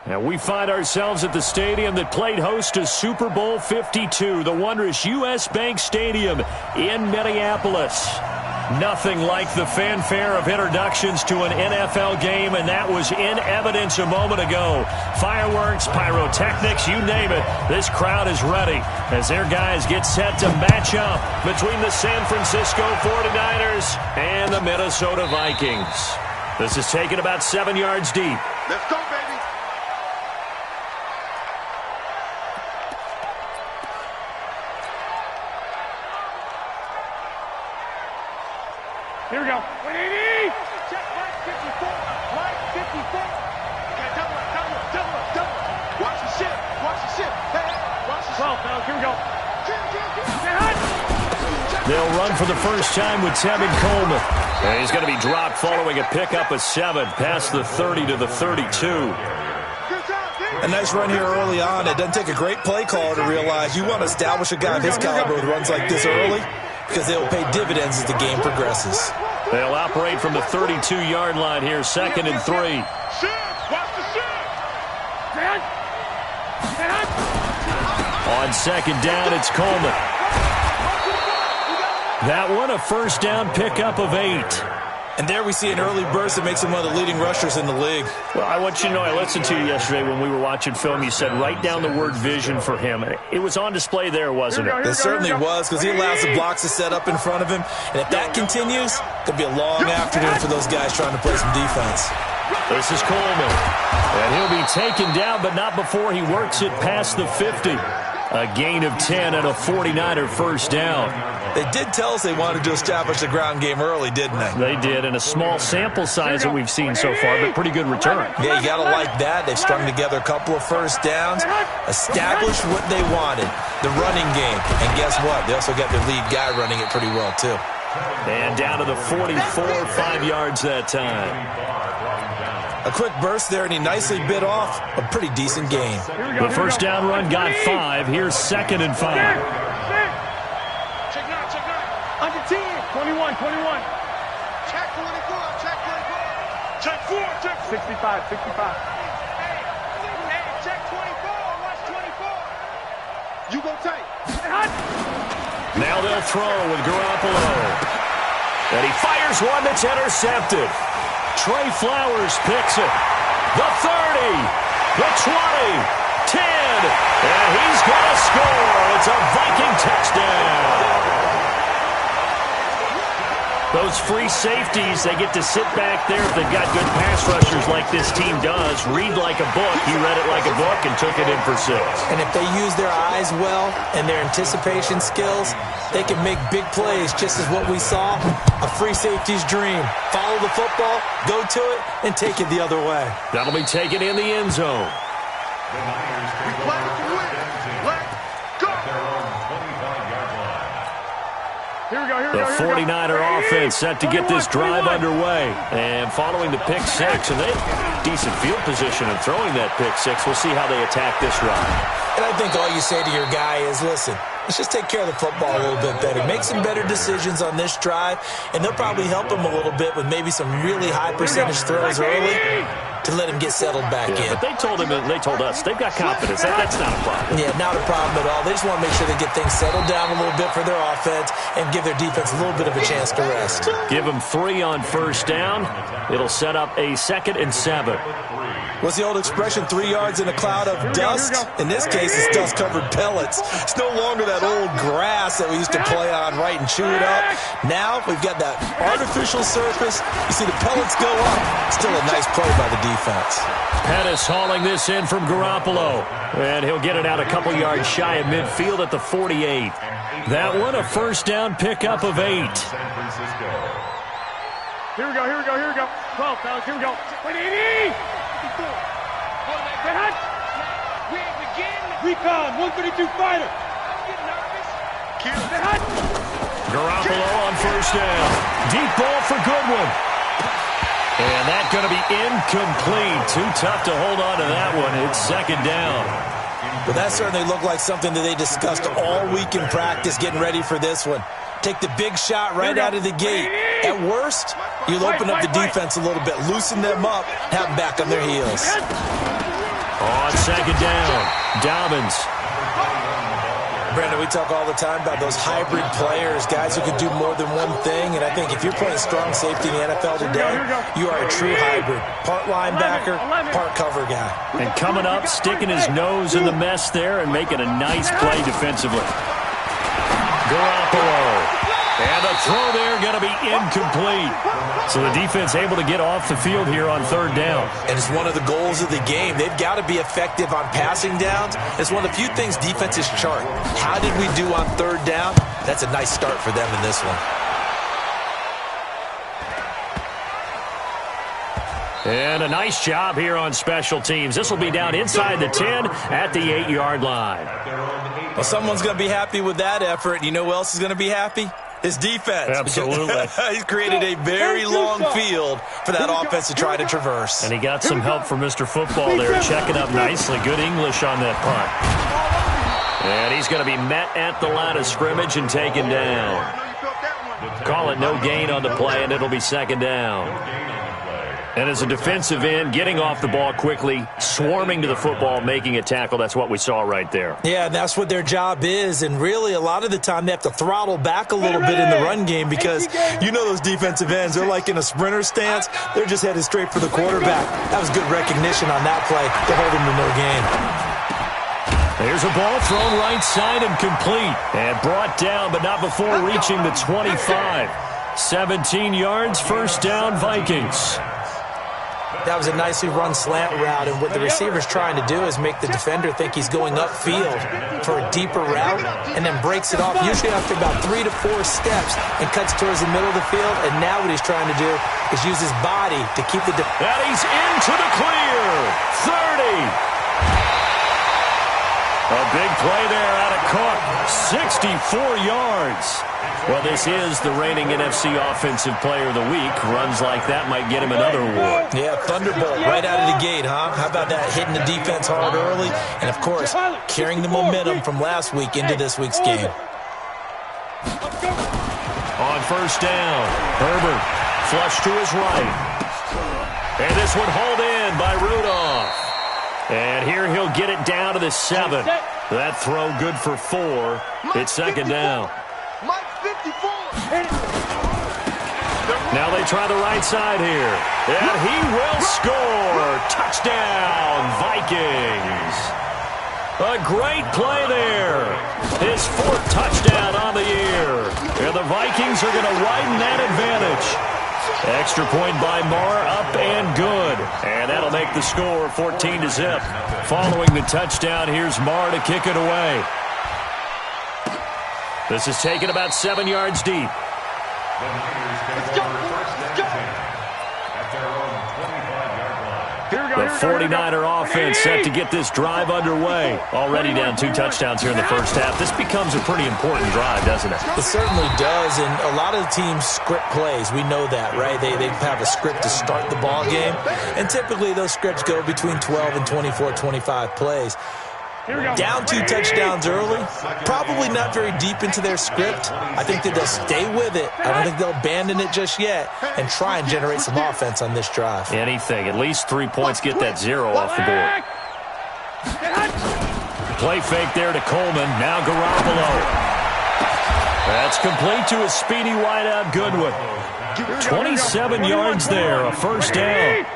And we find ourselves at the stadium that played host to Super Bowl 52, the wondrous U.S. Bank Stadium in Minneapolis. Nothing like the fanfare of introductions to an NFL game, and that was in evidence a moment ago. Fireworks, pyrotechnics, you name it. This crowd is ready as their guys get set to match up between the San Francisco 49ers and the Minnesota Vikings. This is taken about 7 yards deep. Let's go, baby. Here we go. 180. Check right 54. Right 54. Okay, double up. Watch the shit. Hey, watch the 12, fellas. Here we go. They'll run for the first time with Tevin Coleman. And he's going to be dropped following a pickup of 7 past the 30 to the 32. A nice run here early on. It doesn't take a great play caller to realize you want to establish a guy of his caliber with runs like this early, because they will pay dividends as the game progresses. They'll operate from the 32-yard line here, 2nd and 3. On 2nd down, it's Coleman. That one, a first down pickup of 8. And there we see an early burst that makes him one of the leading rushers in the league. Well, I want you to know, I listened to you yesterday when we were watching film. You said write down the word vision for him. It was on display there, wasn't it? It certainly was, because he allows the blocks to set up in front of him. And if that continues, it could be a long afternoon for those guys trying to play some defense. This is Coleman. And he'll be taken down, but not before he works it past the 50. A gain of 10 and a 49er first down. They did tell us they wanted to establish the ground game early, didn't they? They did, and a small sample size that we've seen so far, but pretty good return. Yeah, you got to like that. They've strung together a couple of first downs, established what they wanted, the running game. And guess what? They also got their lead guy running it pretty well, too. And down to the 44, 5 yards that time. A quick burst there, and he nicely bit off a pretty decent gain. The first down run got 5. Here's 2nd and 5. Under 10. 21. Check 24. Check 4. 65. Hey, check 24. Watch 24. You go tight. Now they'll throw with Garoppolo. And he fires one that's intercepted. Trey Flowers picks it. The 30, the 20, 10, and he's going to score. It's a Viking touchdown. Those free safeties, they get to sit back there if they've got good pass rushers like this team does. Read like a book. He read it like a book and took it in for 6. And if they use their eyes well and their anticipation skills, they can make big plays, just as what we saw, a free safety's dream. Follow the football, go to it, and take it the other way. That'll be taken in the end zone. The 49er offense set to get this drive underway. And following the pick 6, and they decent field position and throwing that pick 6. We'll see how they attack this drive. And I think all you say to your guy is, listen, let's just take care of the football a little bit better. Make some better decisions on this drive, and they'll probably help him a little bit with maybe some really high percentage throws early to let him get settled back in. But they told him, and they told us, they've got confidence. That's not a problem. Yeah, not a problem at all. They just want to make sure they get things settled down a little bit for their offense and give their defense a little bit of a chance to rest. Give them 3 on first down. It'll set up a 2nd and 7. What's the old expression, 3 yards in a cloud of dust? In this case, it's dust-covered pellets. It's no longer that old grass that we used to play on, right, and chew it up. Now we've got that artificial surface. You see the pellets go up. Still a nice play by the defense. Pettis hauling this in from Garoppolo. And he'll get it out a couple yards shy of midfield at the 48. That one, a first down pickup of 8. Here we go. 12, fellas. Here we go. 180. Recon, 132 fighter. Garoppolo on first down. Deep ball for Goodwin. And that's going to be incomplete. Too tough to hold on to that one. It's 2nd down. Well, that certainly looked like something that they discussed all week in practice getting ready for this one. Take the big shot right out of the gate. At worst, you'll open up the defense a little bit, loosen them up, have them back on their heels. On second down, Dobbins. Brandon, we talk all the time about those hybrid players, guys who can do more than one thing, and I think if you're playing strong safety in the NFL today, you are a true hybrid. Part linebacker, part cover guy. And coming up, sticking his nose in the mess there and making a nice play defensively. Garoppolo. And the throw there going to be incomplete. So the defense able to get off the field here on third down. And it's one of the goals of the game. They've got to be effective on passing downs. It's one of the few things defenses chart. How did we do on third down? That's a nice start for them in this one. And a nice job here on special teams. This will be down inside the 10 at the 8-yard line. Well, someone's going to be happy with that effort. You know who else is going to be happy? His defense. Absolutely. He's created a very long field for that offense to try to traverse. And he got some help from Mr. Football there, checking up nicely. Good English on that punt. And he's going to be met at the line of scrimmage and taken down. Call it no gain on the play, and it'll be second down. And as a defensive end, getting off the ball quickly, swarming to the football, making a tackle, that's what we saw right there. Yeah, that's what their job is, and really a lot of the time they have to throttle back a little bit in the run game because you know those defensive ends, they're like in a sprinter stance. They're just headed straight for the quarterback. That was good recognition on that play to hold him to no gain. There's a ball thrown right side and complete. And brought down, but not before reaching the 25. 17 yards, first down, Vikings. That was a nicely run slant route, and what the receiver's trying to do is make the defender think he's going upfield for a deeper route and then breaks it off, usually after about 3 to 4 steps, and cuts towards the middle of the field. And now what he's trying to do is use his body to keep the... And he's into the clear. 30. A big play there out of Cook. 64 yards. Well, this is the reigning NFC Offensive Player of the Week. Runs like that might get him another award. Yeah, Thunderbolt right out of the gate, huh? How about that, hitting the defense hard early? And, of course, carrying the momentum from last week into this week's game. On first down, Herbert flush to his right. And this one hauled in by Rudolph. And here he'll get it down to the 7. That throw good for 4. It's second down. Now they try the right side here. And he will score. Touchdown, Vikings. A great play there. His 4th touchdown on the year. And the Vikings are going to widen that advantage. Extra point by Marr, up and good. And that'll make the score 14-0. Following the touchdown, here's Marr to kick it away. This is taken about 7 yards deep. The 49er offense set to get this drive underway. Already down 2 touchdowns here in the first half. This becomes a pretty important drive, doesn't it? It certainly does, and a lot of the teams script plays. We know that, right? They have a script to start the ball game, and typically those scripts go between 12 and 24, 25 plays. Down 2 touchdowns early, probably not very deep into their script. I think that they'll stay with it. I don't think they'll abandon it just yet and try and generate some offense on this drive. Anything. At least 3 points, get that 0 off the board. Play fake there to Coleman. Now Garoppolo. That's complete to a speedy wideout Goodwin. 27 yards there, a first down.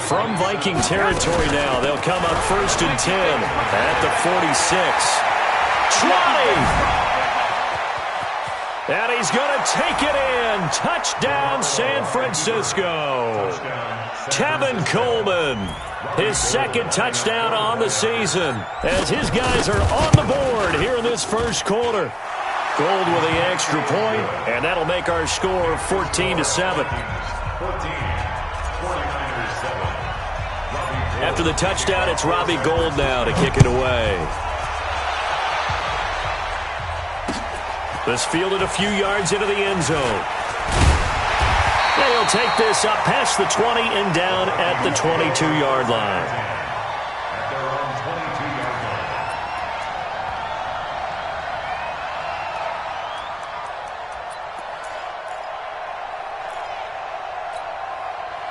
From Viking territory now, they'll come up 1st and 10 at the 46. 20! And he's going to take it in. Touchdown, San Francisco. Tevin Coleman, his 2nd touchdown on the season, as his guys are on the board here in this first quarter. Gold with the extra point, and that'll make our score 14-7. After the touchdown, it's Robbie Gould now to kick it away. This fielded a few yards into the end zone. He'll take this up past the 20 and down at the 22-yard line.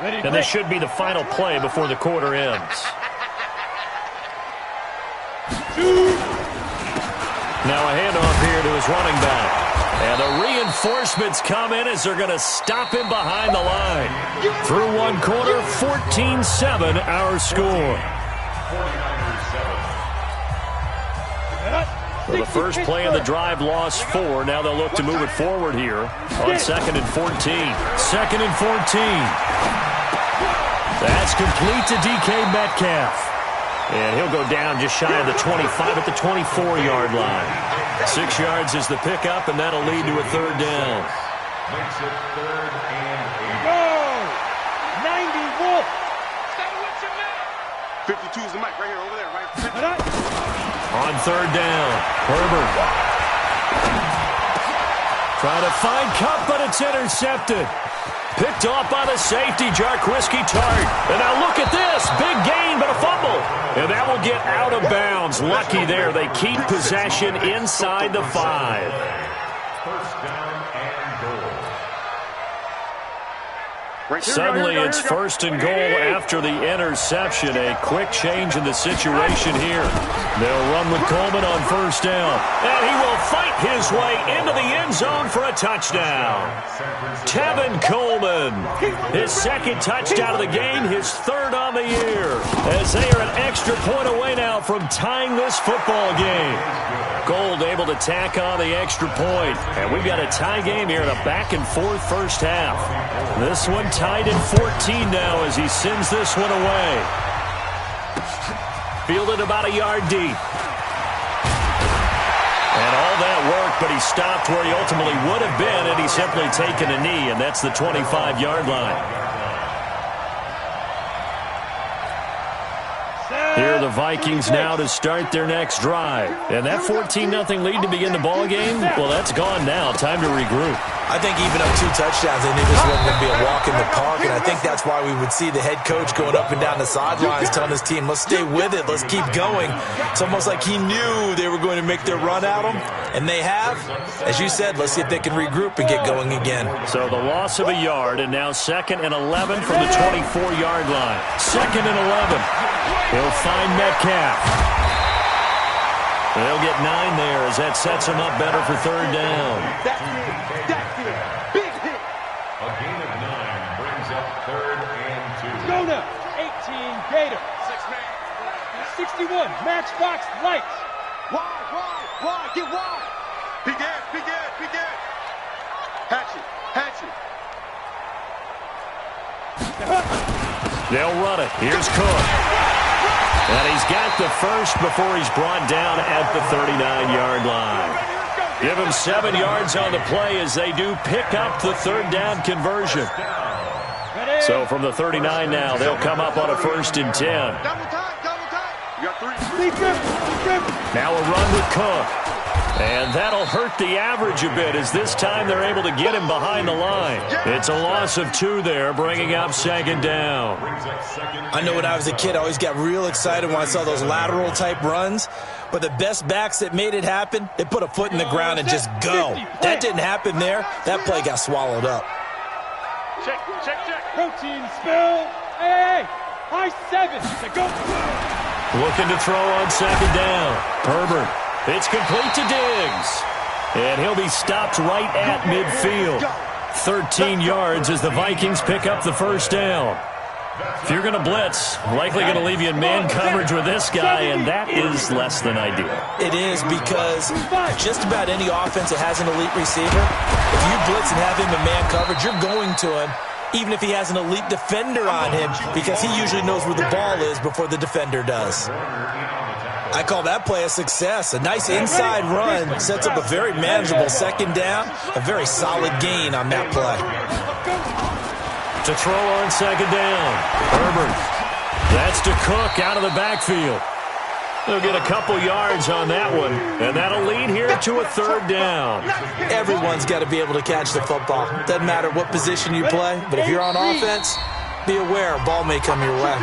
And this should be the final play before the quarter ends. Now a handoff here to his running back. And the reinforcements come in as they're going to stop him behind the line. Through one quarter, 14-7 our score. So the first play of the drive lost 4. Now they'll look to move it forward here on 2nd and 14. 2nd and 14. That's complete to DK Metcalf. And he'll go down just shy of the 25 at the 24-yard line. 6 yards is the pickup, and that'll lead to a 3rd down. Makes it 3rd and 8. Go! 90 Wolf. 52 is the mic right here, over there, right? On 3rd down, Herbert. Trying to find Cup, but it's intercepted. Picked off by the safety, Jarquiski Tart. And now look at this. Big gain, but a fumble. And that will get out of bounds. Lucky there. They keep possession inside the 5. First down and goal. Suddenly it's 1st and goal after the interception. A quick change in the situation here. They'll run with Coleman on 1st down. And he will fight his way into the end zone for a touchdown. Tevin Coleman, his 2nd touchdown of the game, his 3rd on the year. As they are an extra point away now from tying this football game. Gold able to tack on the extra point. And we've got a tie game here in a back-and-forth first half. This one tied at 14 now as he sends this one away. Fielded about a yard deep. And all that work, but he stopped where he ultimately would have been had he simply taken a knee, and that's the 25-yard line. Here are the Vikings now to start their next drive. And that 14-0 lead to begin the ball game, well, that's gone now. Time to regroup. I think even up 2 touchdowns, they knew this wasn't going to be a walk in the park, and I think that's why we would see the head coach going up and down the sidelines telling his team, let's stay with it, let's keep going. It's almost like he knew they were going to make their run at him, and they have. As you said, let's see if they can regroup and get going again. So the loss of a yard, and now 2nd and 11 from the 24-yard line. 2nd and 11. He'll find Metcalf. They'll get 9 there as that sets him up better for 3rd down. Big hit. A gain of 9 brings up 3rd and 2. Jonah, 18 Gator. 61 Matchbox Lights. Wide, get wide. Big edge. Hatchet. They'll run it. Here's Cook. And he's got the first before he's brought down at the 39-yard line. Give him 7 yards on the play as they do pick up the 3rd down conversion. So from the 39 now, they'll come up on a 1st and 10. Double time. You got 3. Now a run with Cook. And that'll hurt the average a bit as this time they're able to get him behind the line. It's a loss of 2 there, bringing up 2nd down. I know when I was a kid, I always got real excited when I saw those lateral-type runs. But the best backs that made it happen, they put a foot in the ground and just go. That didn't happen there. That play got swallowed up. Check. Protein spill. Hey. High 7 to go. Looking to throw on 2nd down. Herbert. It's complete to Diggs. And he'll be stopped right at midfield. 13 yards as the Vikings pick up the 1st down. If you're going to blitz, likely going to leave you in man coverage with this guy, and that is less than ideal. It is because just about any offense that has an elite receiver, if you blitz and have him in man coverage, you're going to him, even if he has an elite defender on him, because he usually knows where the ball is before the defender does. I call that play a success. A nice inside run sets up a very manageable 2nd down, a very solid gain on that play. To throw on 2nd down, Herbert. That's to Cook out of the backfield. They'll get a couple yards on that one, and that'll lead here to a 3rd down. Everyone's got to be able to catch the football. Doesn't matter what position you play, but if you're on offense, be aware a ball may come your way.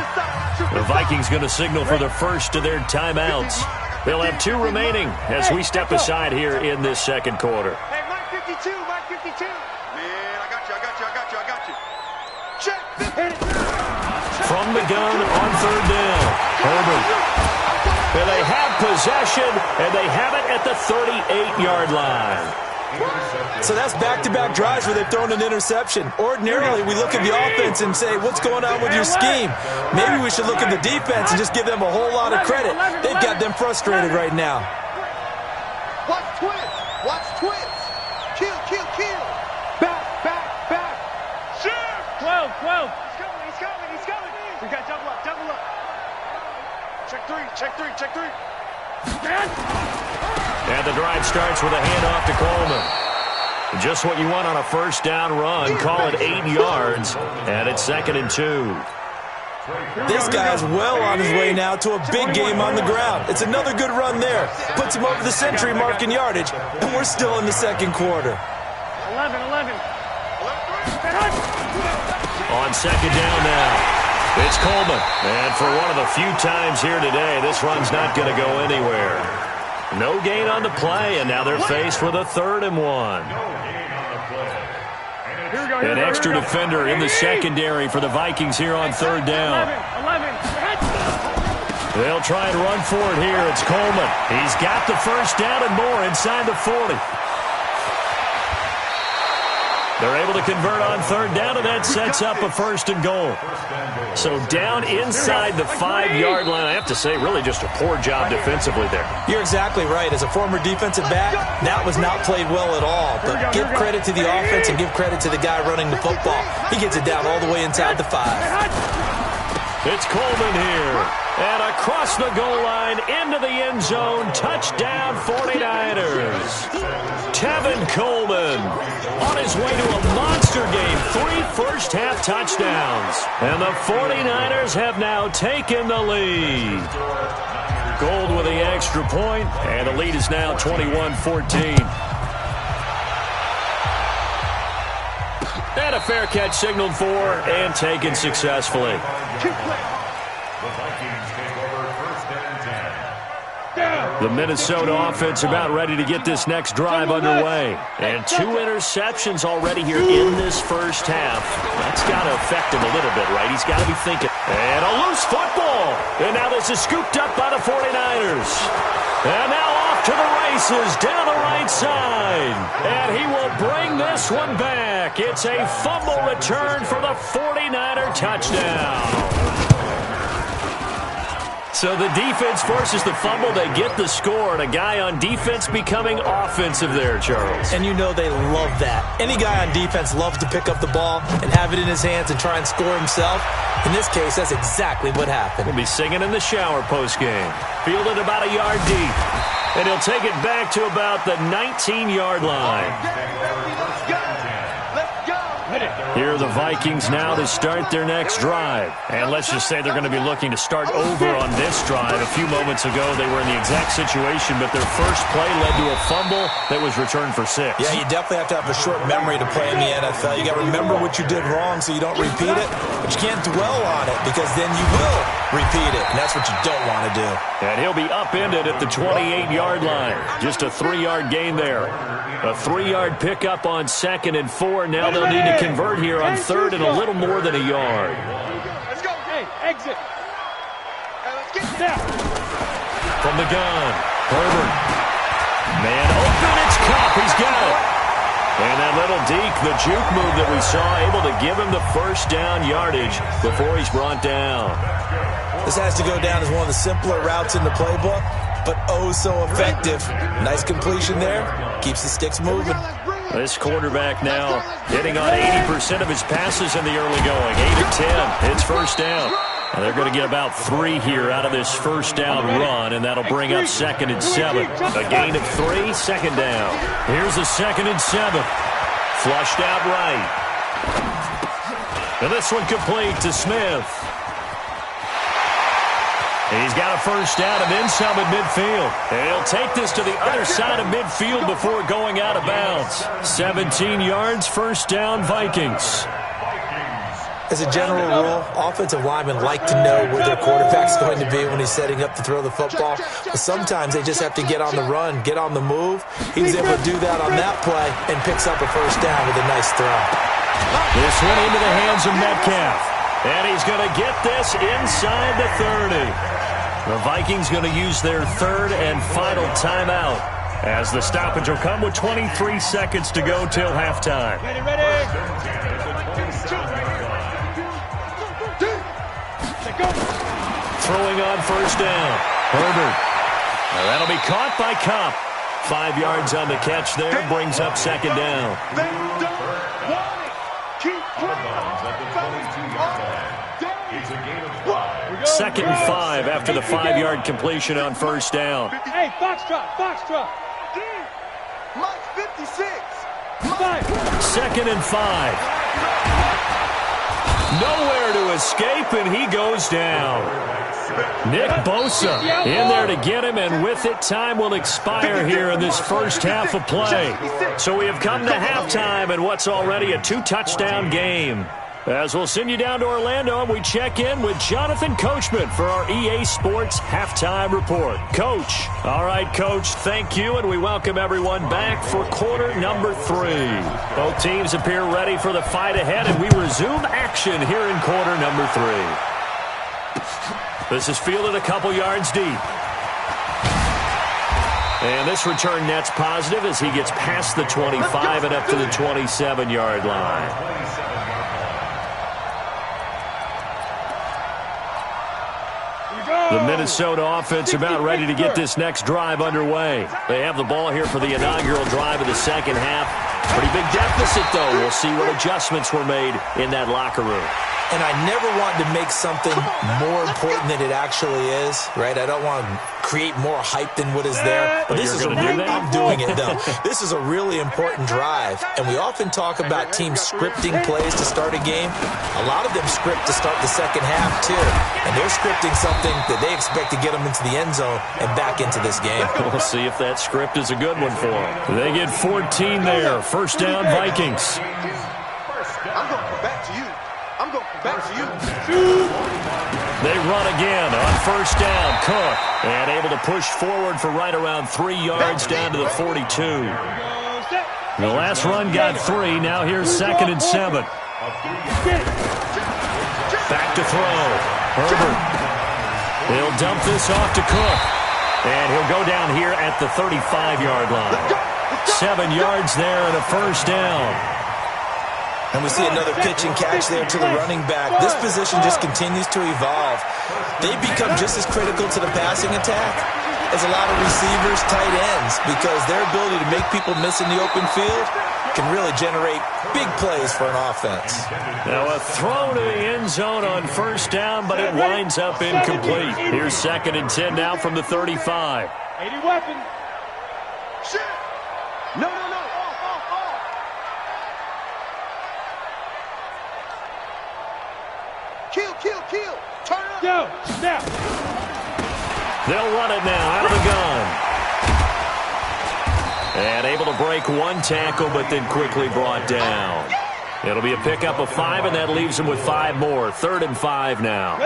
The Vikings going to signal for the first of their timeouts. They'll have 2 remaining as we step aside here in this 2nd quarter. Hey, Mike 52. Man, I got you. Check. From the gun on 3rd down, Herbert. And they have possession, and they have it at the 38-yard line. So that's back-to-back drives where they've thrown an interception. Ordinarily, we look at the offense and say, what's going on with your scheme? Maybe we should look at the defense and just give them a whole lot of credit. They've got them frustrated right now. Watch twins. Watch twins. Kill, kill, kill. Back, back, back. Shift. 12, 12. He's coming. We got double up. Check three. And the drive starts with a handoff to Coleman. Just what you want on a first down run. Call it 8 yards, and it's 2nd and 2. This guy's well on his way now to a big game on the ground. It's another good run there. Puts him over the century mark in yardage, and we're still in the second quarter. 11. On second down now. It's Coleman. And for one of the few times here today, this run's not going to go anywhere. No gain on the play, and now they're faced with a 3rd and 1. An extra defender in the secondary for the Vikings here on 3rd down. 11. They'll try and run for it here. It's Coleman. He's got the first down and more inside the 40. They're able to convert on 3rd down, and that sets up a 1st and goal. So down inside the 5-yard line. I have to say, really just a poor job defensively there. You're exactly right. As a former defensive back, that was not played well at all. But give credit to the offense and give credit to the guy running the football. He gets it down all the way inside the 5. It's Coleman here. And across the goal line, into the end zone, touchdown 49ers. Tevin Coleman on his way to a monster game, 3 first-half touchdowns. And the 49ers have now taken the lead. Gold with the extra point, and the lead is now 21-14. And a fair catch signaled for and taken successfully. The Minnesota offense about ready to get this next drive underway. And 2 interceptions already here in this first half. That's got to affect him a little bit, right? He's got to be thinking. And a loose football. And now this is scooped up by the 49ers. And now off to the races down the right side. And he will bring this one back. It's a fumble return for the 49er touchdown. So the defense forces the fumble. They get the score, and a guy on defense becoming offensive there, Charles. And you know they love that. Any guy on defense loves to pick up the ball and have it in his hands and try and score himself. In this case, that's exactly what happened. He'll be singing in the shower postgame. Fielded about a yard deep. And he'll take it back to about the 19-yard line. Here are the Vikings now to start their next drive. And let's just say they're going to be looking to start over on this drive. A few moments ago, they were in the exact situation, but their first play led to a fumble that was returned for 6. Yeah, you definitely have to have a short memory to play in the NFL. You got to remember what you did wrong so you don't repeat it, but you can't dwell on it because then you will repeat it, and that's what you don't want to do. And he'll be upended at the 28-yard line. Just a 3-yard gain there. A 3-yard pickup on 2nd and 4. Now they'll need to convert here on 3rd and a little more than a yard. Let's go. Hey, exit. Let's get down. From the gun, Herbert. Man open, it's Cup. He's got it. And that little deke, the juke move that we saw, able to give him the first down yardage before he's brought down. This has to go down as one of the simpler routes in the playbook, but oh so effective. Nice completion there. Keeps the sticks moving. This quarterback now hitting on 80% of his passes in the early going. 8 of 10. It's first down. And they're going to get about 3 here out of this first down run, and that'll bring up 2nd and 7. A gain of 3, 2nd down. Here's a 2nd and 7. Flushed out right. And this one complete to Smith. He's got a first down and then some at midfield. And he'll take this to the other side of midfield before going out of bounds. 17 yards, first down, Vikings. As a general rule, offensive linemen like to know where their quarterback's going to be when he's setting up to throw the football. But sometimes they just have to get on the run, get on the move. He was able to do that on that play and picks up a first down with a nice throw. This one into the hands of Metcalf. And he's going to get this inside the 30. The Vikings going to use their third and final timeout, as the stoppage will come with 23 seconds to go till halftime. Ready, ready. Throwing on first down. Herbert. Now that'll be caught by Kopp. 5 yards on the catch there, brings up second down. They don't want it. Keep playing. Second and 5 after the 5-yard completion on first down. Hey, Foxtrot, Foxtrot. Mike 56. Second and 5. Nowhere to escape, and he goes down. Nick Bosa in there to get him, and with it, time will expire here in this first half of play. So we have come to halftime in what's already a 2-touchdown game. As we'll send you down to Orlando, and we check in with Jonathan Coachman for our EA Sports Halftime Report. Coach. All right, Coach, thank you, and we welcome everyone back for quarter number 3. Both teams appear ready for the fight ahead, and we resume action here in quarter number 3. This is fielded a couple yards deep. And this return net's positive as he gets past the 25 and up to the 27-yard line. The Minnesota offense about ready to get this next drive underway. They have the ball here for the inaugural drive of the second half. Pretty big deficit, though. We'll see what adjustments were made in that locker room. And I never want to make something more important than it actually is, right? I don't want to create more hype than what is there. But this is I'm doing it, though. This is a really important drive. And we often talk about teams scripting plays to start a game. A lot of them script to start the second half, too. And they're scripting something that they expect to get them into the end zone and back into this game. We'll see if that script is a good one for them. They get 14 there. First down, Vikings. I'm going to come back to you. I'm going to come back to you. They run again on first down. Cook, and able to push forward for right around 3 yards down to the 42. The last run got 3. Now here's 2nd and 7. Back to throw. Herbert. He'll dump this off to Cook. And he'll go down here at the 35-yard line. 7 yards there and a first down. And we see another pitch and catch there to the running back. This position just continues to evolve. They become just as critical to the passing attack as a lot of receivers, tight ends, because their ability to make people miss in the open field can really generate big plays for an offense. Now a throw to the end zone on first down, but it winds up incomplete. Here's 2nd and 10 now from the 35. 80 weapon. Shit. No. Kill. Turn it up. Go. Snap. They'll run it now out of the gun. And able to break one tackle, but then quickly brought down. It'll be a pickup of 5, and that leaves them with 5 more. 3rd and 5 now.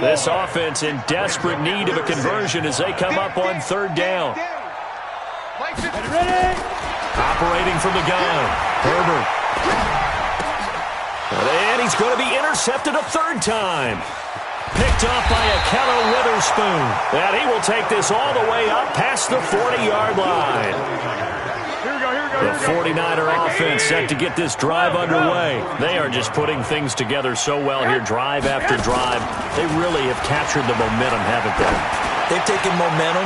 This offense in desperate need of a conversion as they come up on 3rd down. Ready. Operating from the gun. Herbert. And he's going to be intercepted a 3rd time. Picked off by a Keller Witherspoon. And he will take this all the way up past the 40-yard line. The 49er offense set to get this drive underway. They are just putting things together so well here, drive after drive. They really have captured the momentum, haven't they? They've taken momentum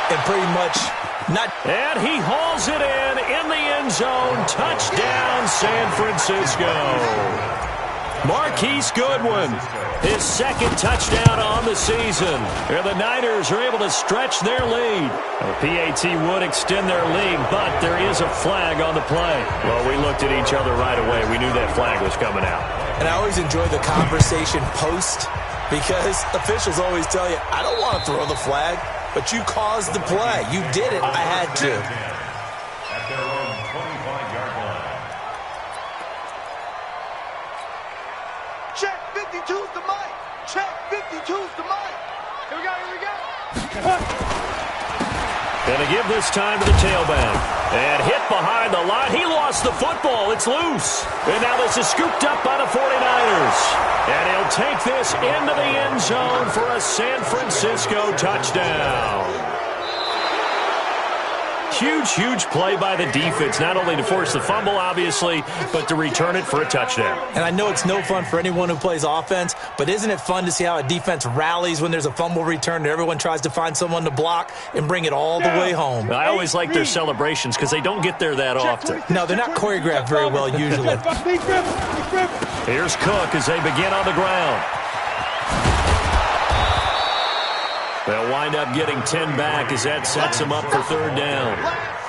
and pretty much not. And he hauls it in the end zone. Touchdown, San Francisco. Marquise Goodwin, his 2nd touchdown on the season. And the Niners are able to stretch their lead. The PAT would extend their lead, but there is a flag on the play. Well, we looked at each other right away. We knew that flag was coming out. And I always enjoy the conversation post, because officials always tell you, I don't want to throw the flag, but you caused the play. You did it. I had to. At their own 25-yard line. Check 52's the mic. Check 52's the mic. Here we go. And to give this time to the tailback. And hit behind the line. He lost the football. It's loose. And now this is scooped up by the 49ers. And he'll take this into the end zone for a San Francisco touchdown. Huge, huge play by the defense, not only to force the fumble, obviously, but to return it for a touchdown. And I know it's no fun for anyone who plays offense, but isn't it fun to see how a defense rallies when there's a fumble return and everyone tries to find someone to block and bring it all the way home? I always like their celebrations because they don't get there that often. No, they're not choreographed very well usually. Here's Cook as they begin on the ground. They'll wind up getting 10 back as that sets them up for third down.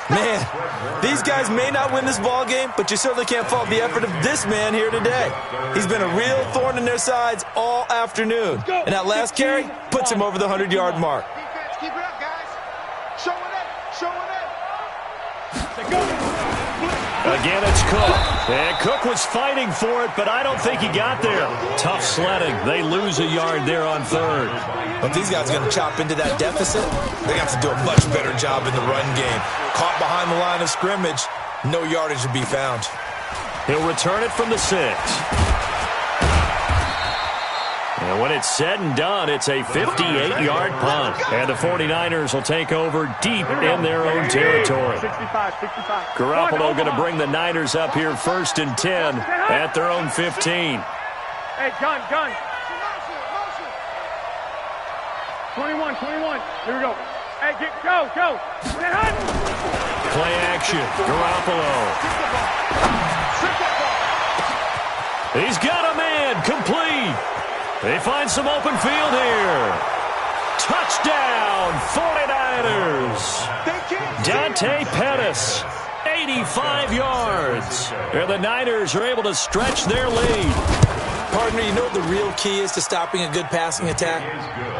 Man, these guys may not win this ball game, but you certainly can't fault the effort of this man here today. He's been a real thorn in their sides all afternoon. And that last carry puts him over the 100-yard mark. Defense, keep it up, guys. Show it up. Show it up. Again, it's Cook. And Cook was fighting for it, but I don't think he got there. Tough sledding. They lose a yard there on third. If these guys are going to chop into that deficit, they have to do a much better job in the run game. Caught behind the line of scrimmage, no yardage to be found. He'll return it from the 6. And when it's said and done, it's a 58-yard punt. And the 49ers will take over deep in their own territory. 65. Garoppolo going to bring the Niners up here first and 10 at their own 15. Hey, gun. 21. Here we go. Hey, go. Play action. Garoppolo. He's got a man. Complete. They find some open field here. Touchdown, 49ers. Dante Pettis, 85 yards. And the Niners are able to stretch their lead. Partner, you know what the real key is to stopping a good passing attack?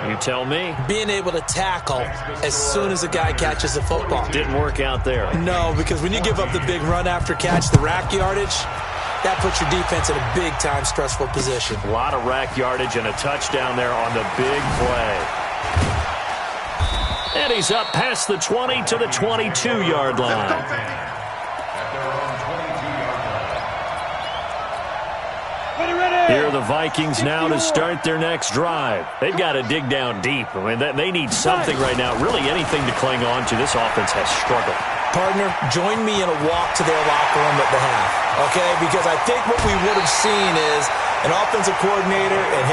You tell me. Being able to tackle as soon as a guy catches the football. Didn't work out there. No, because when you give up the big run after catch, the rack yardage, that puts your defense in a big-time stressful position. A lot of rack yardage and a touchdown there on the big play. And he's up past the 20 to the 22-yard line. Here are the Vikings now to start their next drive. They've got to dig down deep. I mean, they need something right now, really anything to cling on to. This offense has struggled. Partner, join me in a walk to their locker room at the half, okay? Because I think what we would have seen is an offensive coordinator and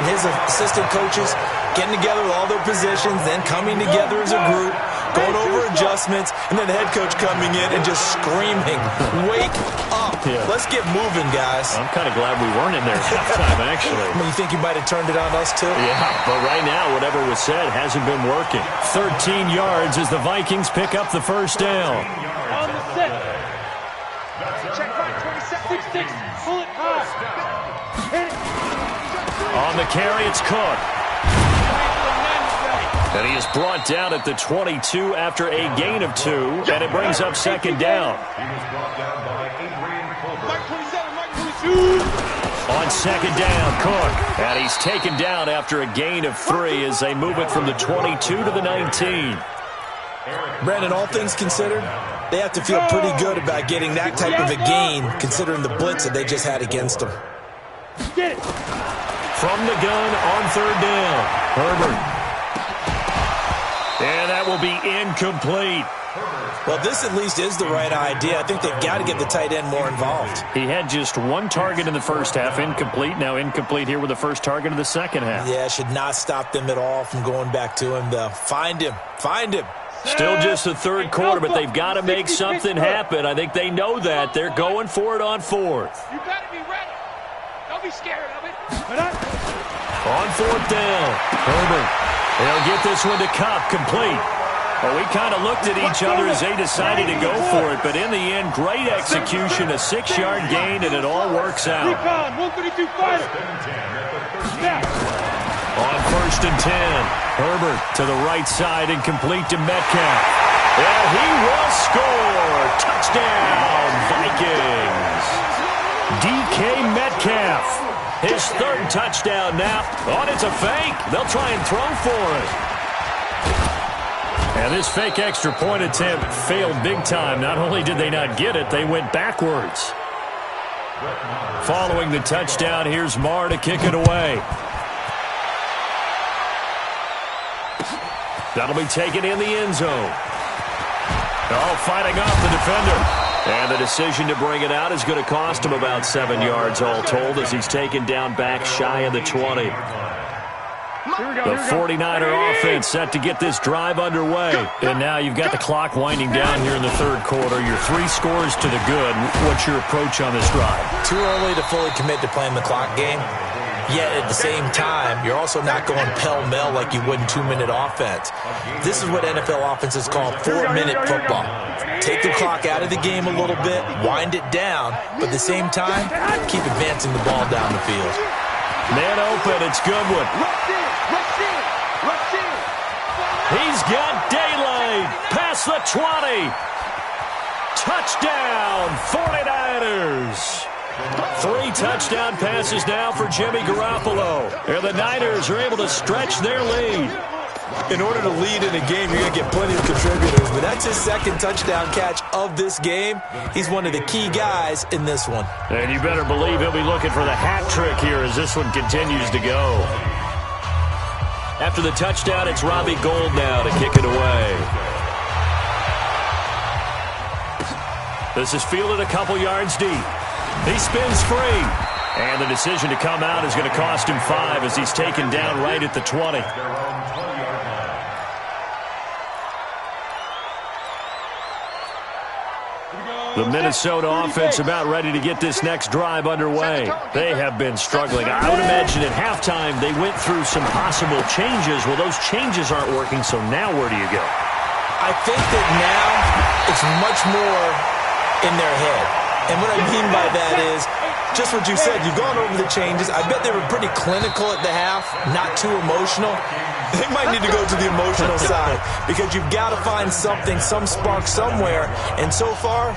his assistant coaches getting together with all their positions, then coming together as a group, going over adjustments, and then the head coach coming in and just screaming, "Wake up. Let's get moving, guys." I'm kind of glad we weren't in there at halftime, actually. I mean, you think you might have turned it on us, too? Yeah, but right now, whatever was said hasn't been working. 13 yards as the Vikings pick up the first down. On the set. Check right, 6. Pull it high. Hit it. On the carry, it's Cook. And he is brought down at the 22 after a gain of 2, and it brings up second down. Mike 27, Mike 22. On second down, Cook. And he's taken down after a gain of 3 as they move it from the 22 to the 19. Brandon, all things considered, they have to feel pretty good about getting that type of a gain, considering the blitz that they just had against them. Get it. From the gun on third down, Herbert. And that will be incomplete. Well, this at least is the right idea. I think they've got to get the tight end more involved. He had just 1 target in the first half, incomplete. Now incomplete here with the first target of the second half. Yeah, should not stop them at all from going back to him, though. Find him. Still just the third quarter, but they've got to make something happen. I think they know that. They're going for it on fourth. You got to be ready. Don't be scared of it. On fourth down, Herbert. They'll get this one to Cup, complete. Well, we kind of looked at each other as they decided to go for it, but in the end, great execution, a 6-yard gain, and it all works out. Recon, 132 fighter. On first and 10, Herbert to the right side and complete to Metcalf. And he will score. Touchdown, Vikings. DK Metcalf. His third touchdown now. Oh, it's a fake. They'll try and throw for it. And this fake extra point attempt failed big time. Not only did they not get it, they went backwards. Following the touchdown, here's Marr to kick it away. That'll be taken in the end zone. All fighting off the defender. And the decision to bring it out is going to cost him about 7 yards all told as he's taken down back shy of the 20. The 49er offense set to get this drive underway. And now you've got the clock winding down here in the third quarter. You're 3 scores to the good. What's your approach on this drive? Too early to fully commit to playing the clock game. Yet at the same time, you're also not going pell-mell like you would in 2-minute offense. This is what NFL offenses call 4-minute football. Take the clock out of the game a little bit, wind it down, but at the same time, keep advancing the ball down the field. Man open, it's Goodwin. He's got daylight past the 20. Touchdown, 49ers. 3 touchdown passes now for Jimmy Garoppolo. And the Niners are able to stretch their lead. In order to lead in a game, you're going to get plenty of contributors, but that's his 2nd touchdown catch of this game. He's one of the key guys in this one. And you better believe he'll be looking for the hat trick here as this one continues to go. After the touchdown, it's Robbie Gould now to kick it away. This is fielded a couple yards deep. He spins free. And the decision to come out is going to cost him 5 as he's taken down right at the 20. The Minnesota offense about ready to get this next drive underway. They have been struggling. I would imagine at halftime they went through some possible changes. Well, those changes aren't working, so now where do you go? I think that now it's much more in their head. And what I mean by that is just what you said. You've gone over the changes. I bet they were pretty clinical at the half, not too emotional. They might need to go to the emotional side because you've got to find something, some spark somewhere. And so far,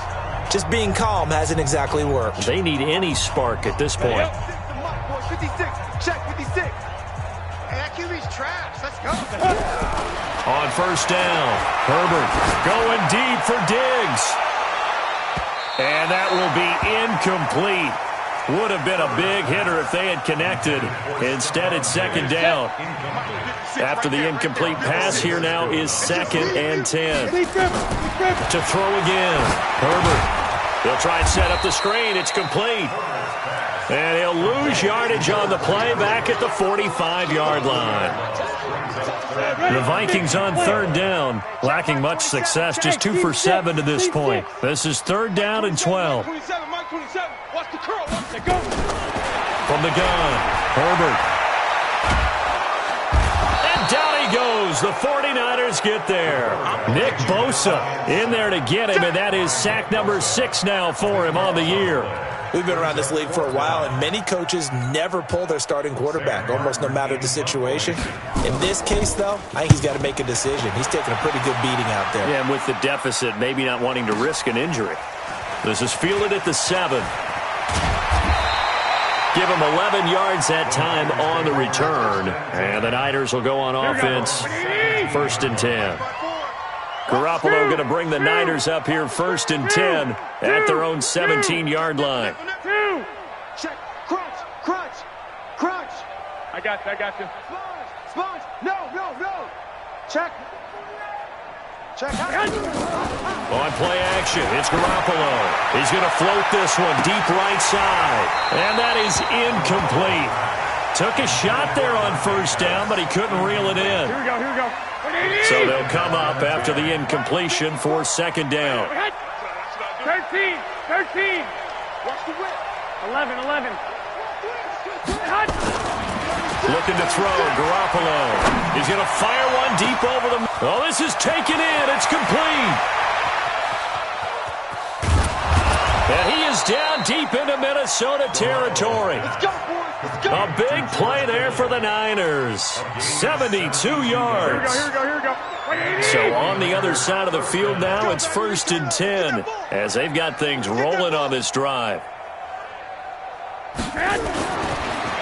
just being calm hasn't exactly worked. They need any spark at this point. 56, check 56. Hey, that QB's trash. Let's go. On first down, Herbert going deep for Diggs. And that will be incomplete. Would have been a big hitter if they had connected. Instead, it's 2nd down. After the incomplete pass, here now is 2nd and 10. To throw again. Herbert. He'll try and set up the screen. It's complete. And he'll lose yardage on the play back at the 45-yard line. The Vikings on 3rd down, lacking much success, just 2 for 7 to this point. This is 3rd down and 12. From the gun, Herbert. And down he goes. The 49ers get there. Nick Bosa in there to get him, and that is sack number 6 now for him on the year. We've been around this league for a while, and many coaches never pull their starting quarterback, almost no matter the situation. In this case, though, I think he's got to make a decision. He's taking a pretty good beating out there. Yeah, and with the deficit, maybe not wanting to risk an injury. This is fielded at the 7. Give him 11 yards that time on the return. And the Niners will go on offense, 1st and 10. Garoppolo going to bring the Niners up here 1st and 10 at their own 17-yard line. Check. Crunch. Crunch. Crunch. I got you. Sponge. No. Check. Check. On play action, it's Garoppolo. He's going to float this one deep right side. And that is incomplete. Took a shot there on 1st down, but he couldn't reel it in. Here we go. So they'll come up after the incompletion for 2nd down. 13. Watch the whip. 11. Looking to throw, Garoppolo. He's going to fire one deep over the... Oh, this is taken in. It's complete. And he is down deep into Minnesota territory. Let's go, boys. Let's go. A big play there for the Niners. 72 yards. Here we go. So on the other side of the field now, it's 1st and 10 as they've got things rolling on this drive.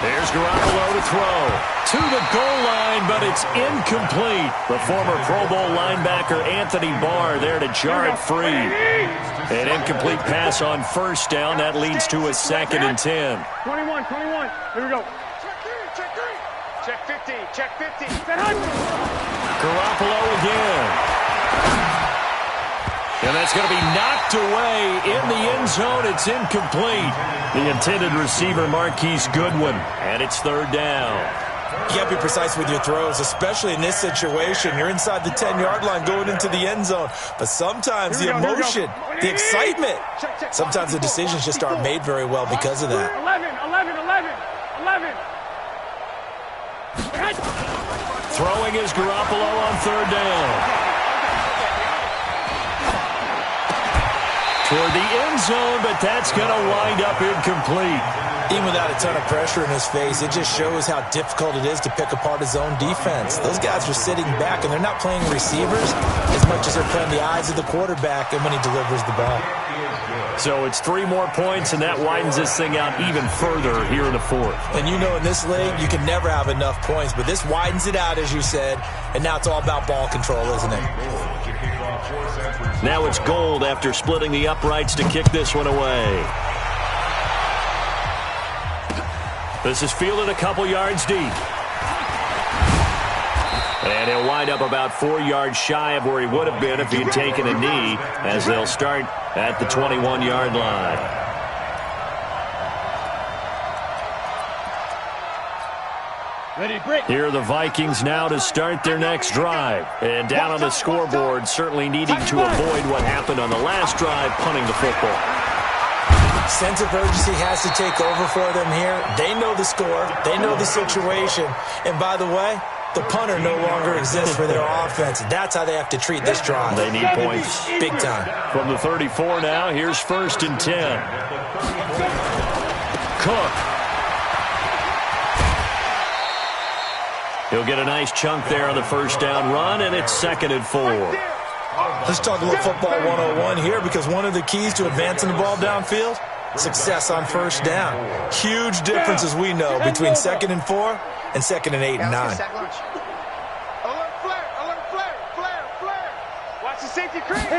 Here's Garoppolo to throw. To the goal line, but it's incomplete. The former Pro Bowl linebacker Anthony Barr there to jar it free. An incomplete pass on first down. That leads to a 2nd and 10. 21. Here we go. Check 50. Check 50. Garoppolo again. And that's going to be knocked away in the end zone. It's incomplete. The intended receiver, Marquise Goodwin. And it's 3rd down. You got to be precise with your throws, especially in this situation. You're inside the 10-yard line going into the end zone. But sometimes the emotion, the excitement, sometimes the decisions just aren't made very well because of that. 11. Throwing is Garoppolo on 3rd down. Toward the end zone, but that's going to wind up incomplete. Even without a ton of pressure in his face, it just shows how difficult it is to pick apart his own defense. Those guys are sitting back, and they're not playing receivers as much as they're playing the eyes of the quarterback and when he delivers the ball. So it's 3 more points, and that widens this thing out even further here in the 4th. And you know in this league, you can never have enough points, but this widens it out, as you said, and now it's all about ball control, isn't it? Now it's Gold after splitting the uprights to kick this one away. This is fielded a couple yards deep. And he'll wind up about 4 yards shy of where he would have been if he had taken a knee, as they'll start at the 21-yard line. Here are the Vikings now to start their next drive. And down on the scoreboard, certainly needing to avoid what happened on the last drive, punting the football. Sense of urgency has to take over for them here. They know the score. They know the situation. And by the way, the punter no longer exists for their offense. That's how they have to treat this drive. They need points. Big time. From the 34 now, here's 1st and 10. Cook. He'll get a nice chunk there on the 1st down run, and it's 2nd and 4. Let's talk a little football 101 here, because one of the keys to advancing the ball downfield, success on 1st down. Huge difference, as we know, between 2nd and 4 and 2nd and 8 and 9. Alert flare. Watch the safety creep.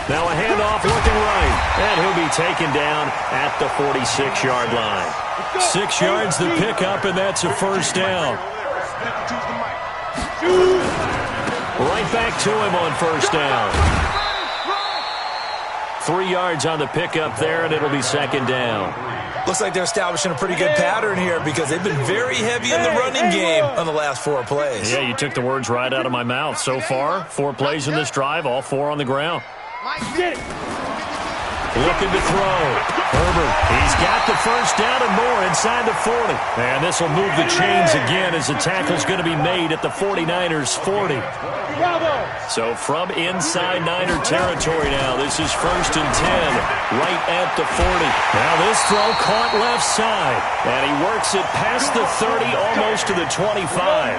Now a handoff looking right, and he'll be taken down at the 46-yard line. 6 yards the pickup, and that's a 1st down. Right back to him on 1st down. 3 yards on the pickup there, and it'll be 2nd down. Looks like they're establishing a pretty good pattern here, because they've been very heavy in the running game on the last 4 plays. Yeah, you took the words right out of my mouth. So far, 4 plays in this drive, all 4 on the ground. Looking to throw. Herbert, he's got the 1st down and more inside the 40. And this will move the chains again as the tackle's going to be made at the 49ers' 40. So from inside Niner territory now, this is 1st and 10, right at the 40. Now this throw caught left side, and he works it past the 30, almost to the 25.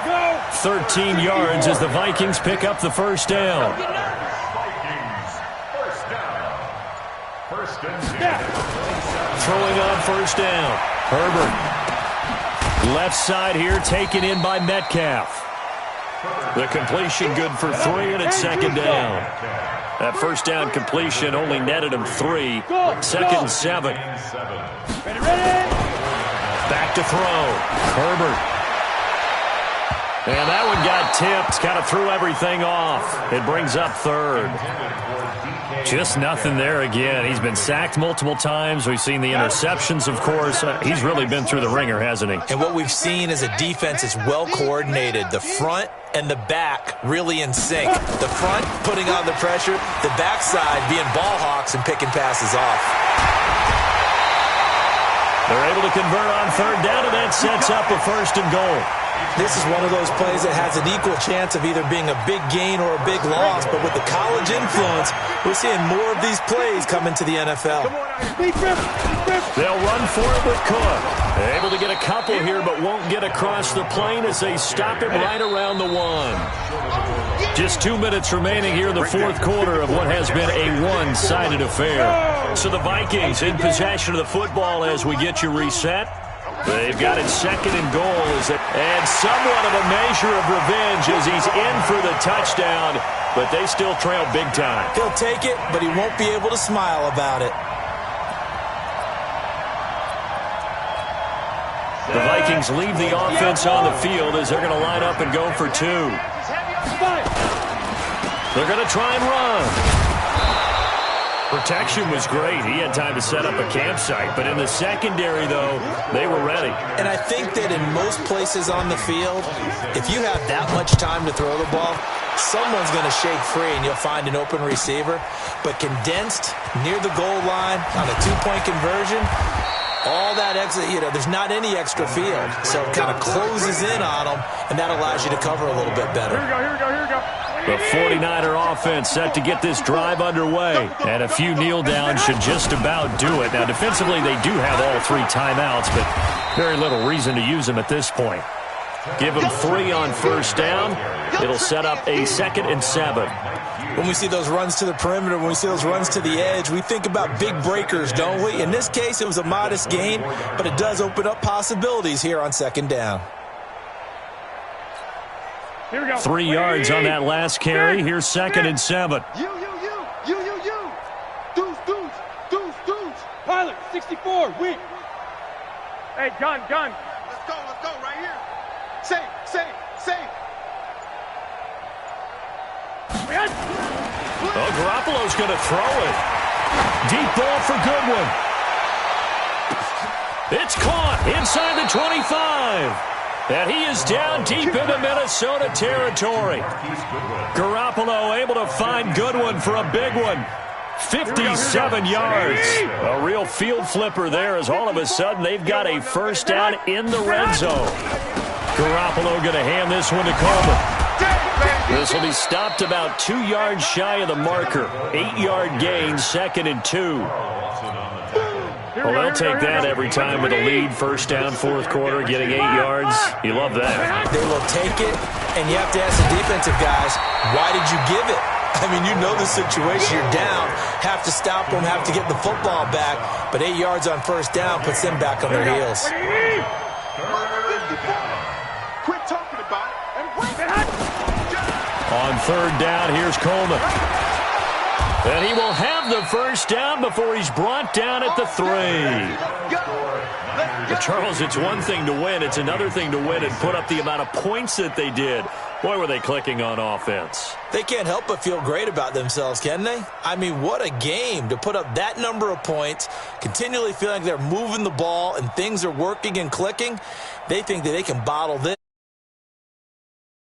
13 yards as the Vikings pick up the 1st down. Throwing on 1st down. Herbert. Left side here, taken in by Metcalf. The completion good for 3, and it's 2nd down. That 1st down completion only netted him 3. 2nd and 7. Back to throw. Herbert. And that one got tipped. Kind of threw everything off. It brings up 3rd. Just nothing there again. He's been sacked multiple times. We've seen the interceptions, of course. He's really been through the ringer, hasn't he? And what we've seen is a defense that's well coordinated. The front and the back really in sync. The front putting on the pressure, the backside being ball hawks and picking passes off. They're able to convert on 3rd down, and that sets up a 1st and goal. This is one of those plays that has an equal chance of either being a big gain or a big loss, but with the college influence, we're seeing more of these plays come into the NFL. They'll run for it with Cook. Able to get a couple here, but won't get across the plane as they stop him right around the 1. Just 2 minutes remaining here in the 4th quarter of what has been a one-sided affair. So the Vikings in possession of the football as we get you reset. They've got it second and goal, and somewhat of a measure of revenge as he's in for the touchdown, but they still trail big time. He'll take it, but he won't be able to smile about it. The Vikings leave the offense on the field as they're going to line up and go for two. They're going to try and run. Protection was great. He had time to set up a campsite. But in the secondary, though, they were ready. And I think that in most places on the field, if you have that much time to throw the ball, someone's going to shake free and you'll find an open receiver. But condensed near the goal line on a two-point conversion, all that extra, there's not any extra field. So it kind of closes in on them, and that allows you to cover a little bit better. Here we go. The 49er offense set to get this drive underway. And a few kneel downs should just about do it. Now, defensively, they do have all three timeouts, but very little reason to use them at this point. Give them 3 on first down. It'll set up a 2nd and 7. When we see those runs to the perimeter, when we see those runs to the edge, we think about big breakers, don't we? In this case, it was a modest gain, but it does open up possibilities here on 2nd down. Here we go. 3 yards on that last carry. Here's 2nd and 7. You. Dudes. Pilot, 64, weak. Hey, gun. Let's go, right here. Safe. Oh, Garoppolo's going to throw it. Deep ball for Goodwin. It's caught inside the 25. And he is down deep into Minnesota territory. Garoppolo able to find Goodwin for a big one. 57 yards. A real field flipper there as all of a sudden they've got a first down in the red zone. Garoppolo going to hand this one to Coleman. This will be stopped about 2 yards shy of the marker. 8-yard gain, 2nd and 2. Well, they'll take that every time with a lead. First down, fourth quarter, getting 8 yards. You love that. They will take it, and you have to ask the defensive guys, why did you give it? I mean, you know the situation. You're down, have to stop them, have to get the football back. But 8 yards on first down puts them back on their heels. Quit talking about it and bring it. On third down, here's Coleman. And he will have the first down before he's brought down at the 3. But Charles, it's one thing to win. It's another thing to win and put up the amount of points that they did. Boy, were they clicking on offense. They can't help but feel great about themselves, can they? I mean, what a game to put up that number of points, continually feeling like they're moving the ball and things are working and clicking. They think that they can bottle this.